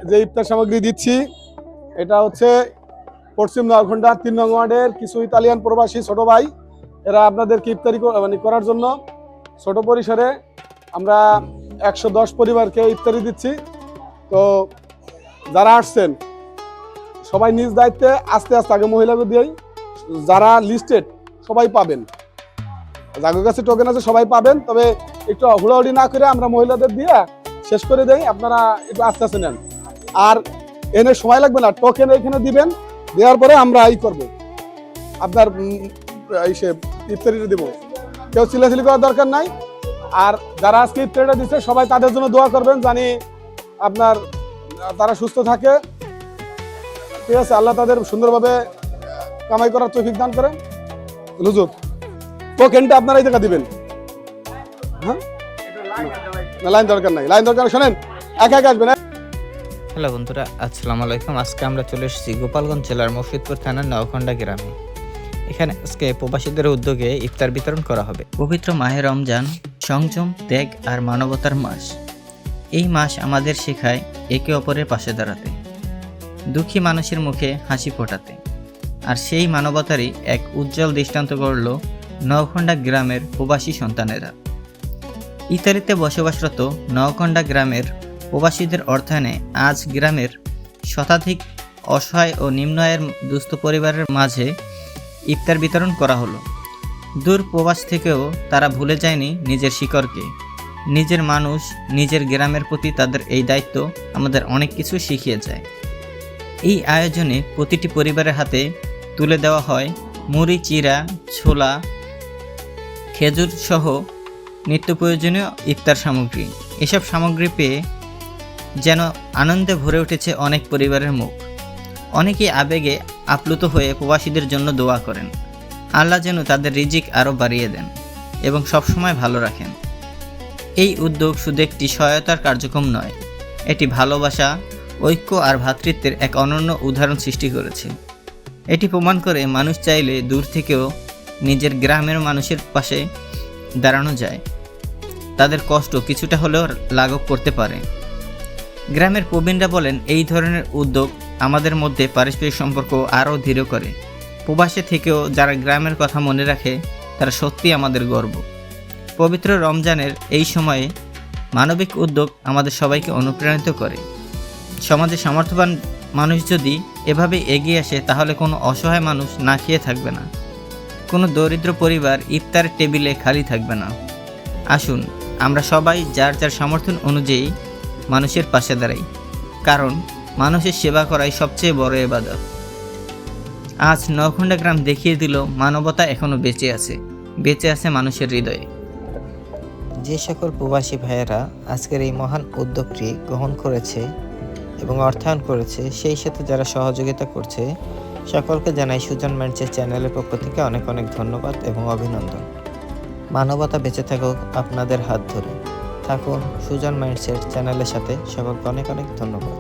যে ইফতার সামগ্রী দিচ্ছি এটা হচ্ছে পশ্চিম নওখণ্ডা ৩ নং ওয়ার্ডের কিছু ইতালিয়ান প্রবাসী ছোট ভাই। এরা আপনাদেরকে ইফতারি করার জন্য ছোট পরিসরে আমরা ১১০ পরিবারকে ইফতারি দিচ্ছি। তো যারা আসছেন সবাই নিজ দায়িত্বে আস্তে আস্তে আগে মহিলাকে দিয়েই যারা লিস্টেড সবাই পাবেন, যাদের কাছে টোকেন আছে সবাই পাবেন। তবে একটু হুড়াহুড়ি না করে আমরা মহিলাদের দিয়ে শেষ করে দেই, আপনারা একটু আস্তে আস্তে নেন। আর এনে সময় লাগবে না, টোকেন এখানে দিবেন, দেওয়ার পরে আমরা করব আপনার ইফতারিটা দেবো। কেউ চিল্লাচিল্লি করার দরকার নাই। আর যারা আজকে ইফতারিটা দিচ্ছে সবাই তাদের জন্য দোয়া করবেন, জানি আপনার তারা সুস্থ থাকে। ঠিক আছে, আল্লাহ তাদের সুন্দরভাবে কামাই করার তৌফিক দান করেন। হুজুর টোকেনটা আপনারা এই জায়গা দিবেন। হ্যাঁ, লাইন দরকার নাই, লাইন দরকার শোনেন, একা একা আসবেন। হ্যালো বন্ধুরা, আসসালামু আলাইকুম। আজকে আমরা চলে এসেছি গোপালগঞ্জ জেলার মফিদপুর থানার নওখণ্ডা গ্রামে। এখানে আজকে প্রবাসীদের উদ্যোগে ইফতার বিতরণ করা হবে। পবিত্র মাহে রমজান সংযম, ত্যাগ আর মানবতার মাস। এই মাস আমাদের শেখায় একে অপরের পাশে দাঁড়াতে, দুঃখী মানুষের মুখে হাসি ফোটাতে। আর সেই মানবতারই এক উজ্জ্বল দৃষ্টান্ত গড়ল নওখণ্ডা গ্রামের প্রবাসী সন্তানেরা। ইতালিতে বসবাসরত নওখণ্ডা গ্রামের প্রবাসীদের অর্থায়নে আজ গ্রামের শতাধিক অসহায় ও নিম্ন আয়ের দুস্থ পরিবারের মাঝে ইফতার বিতরণ করা হলো। দূর প্রবাস থেকেও তারা ভুলে যায়নি নিজের শিকড়কে, নিজের মানুষ, নিজের গ্রামের প্রতি তাদের এই দায়িত্ব আমাদের অনেক কিছু শিখিয়ে যায়। এই আয়োজনে প্রতিটি পরিবারের হাতে তুলে দেওয়া হয় মুড়ি, চিড়া, ছোলা, খেজুর সহ নিত্য প্রয়োজনীয় ইফতার সামগ্রী। এসব সামগ্রী পেয়ে যেন আনন্দে ভরে উঠেছে অনেক পরিবারের মুখ। অনেকেই আবেগে আপ্লুত হয়ে প্রবাসীদের জন্য দোয়া করেন, আল্লাহ যেন তাদের রিজিক আরও বাড়িয়ে দেন এবং সবসময় ভালো রাখেন। এই উদ্যোগ শুধু একটি সহায়তার কার্যক্রম নয়, এটি ভালোবাসা, ঐক্য আর ভ্রাতৃত্বের এক অনন্য উদাহরণ সৃষ্টি করেছে। এটি প্রমাণ করে মানুষ চাইলে দূর থেকেও নিজের গ্রামের মানুষের পাশে দাঁড়ানো যায়, তাদের কষ্ট কিছুটা হলেও লাঘব করতে পারে। গ্রামের প্রবীণরা বলেন, এই ধরনের উদ্যোগ আমাদের মধ্যে পারস্পরিক সম্পর্ক আরও দৃঢ় করে। প্রবাসে থেকেও যারা গ্রামের কথা মনে রাখে তারা সত্যি আমাদের গর্ব। পবিত্র রমজানের এই সময়ে মানবিক উদ্যোগ আমাদের সবাইকে অনুপ্রাণিত করে। সমাজে সামর্থ্যবান মানুষ যদি এভাবে এগিয়ে আসে তাহলে কোনো অসহায় মানুষ না খেয়ে থাকবে না, কোনো দরিদ্র পরিবার ইফতার টেবিলে খালি থাকবে না। আসুন আমরা সবাই যার যার সামর্থ্য অনুযায়ী মানুষের পাশে দাঁড়াই, কারণ মানুষের সেবা করাই সবচেয়ে বড় ইবাদত। আজ নওখণ্ডা গ্রাম দেখিয়ে দিল মানবতা এখনও বেঁচে আছে মানুষের হৃদয়ে। যে সকল প্রবাসী ভাইয়েরা আজকের এই মহান উদ্যোগটি গ্রহণ করেছে এবং অর্থায়ন করেছে, সেই সাথে যারা সহযোগিতা করছে, সকলকে জানাই সুজন মাইন্ডসেট চ্যানেলের পক্ষ থেকে অনেক অনেক ধন্যবাদ এবং অভিনন্দন। মানবতা বেঁচে থাকুক আপনাদের হাত ধরে। থাকুন সুজন মাইন্ডসেট চ্যানেলের সাথে। সকলকে অনেক অনেক ধন্যবাদ।